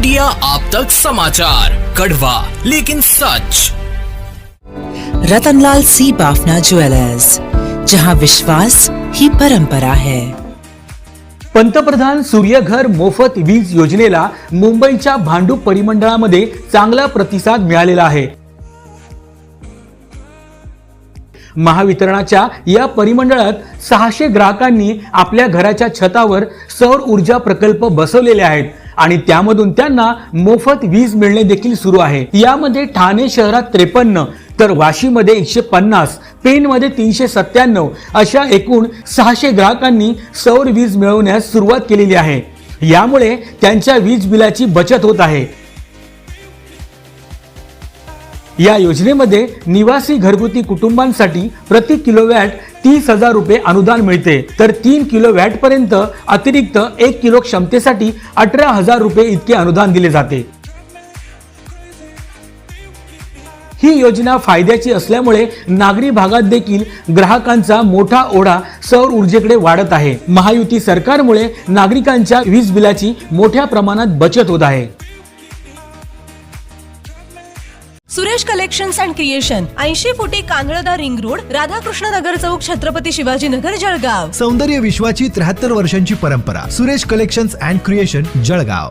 India आप तक समाचार, कड़वा लेकिन सच। रतनलाल सी बाफना ज्वेलर्स, जहां विश्वास ही परंपरा है। पंतप्रधान सूर्यघर मोफत वीज योजनेला मुंबईच्या भांडूप परिमंडळामध्ये चांगला प्रतिसाद मिळालेला आहे। महावितरणाच्या या परिमंडळात 600 ग्राहकांनी आपल्या घराच्या छतावर सौर ऊर्जा प्रकल्प बसवलेले आहेत आणि त्यामधून त्यांना मोफत वीज मिळणे देखील सुरू आहे। यामध्ये ठाणे शहरात 53 तर वाशीमध्ये 150, पेणमध्ये 397 अशा एकूण 600 ग्राहकांनी सौर वीज मिळवण्यास सुरुवात केलेली आहे। यामुळे त्यांच्या वीज बिलाची बचत होत आहे। या योजनेमध्ये निवासी घरगुती कुटुंबांसाठी प्रति किलोवॅट 30,000 रुपये अनुदान मिळते, तर 3 किलोवॅट पर्यंत अतिरिक्त 1 किलो क्षमतेसाठी 18,000 रुपये इतके अनुदान दिले जाते। ही योजना फायद्याची असल्यामुळे नागरी भागात देखील ग्राहकांचा मोठा ओढा सौर ऊर्जेकडे वाढत आहे। महायुती सरकारमुळे नागरिकांच्या वीज बिलाची मोठ्या प्रमाणात बचत होत आहे। सुरेश कलेक्शन्स अँड क्रिएशन 80 फुटी कांदळदा रिंग रोड, राधाकृष्ण नगर चौक, छत्रपती शिवाजी नगर, जळगाव। सौंदर्य विश्वाची 73 वर्षांची परंपरा। Suresh collections and creation, Jalgaon.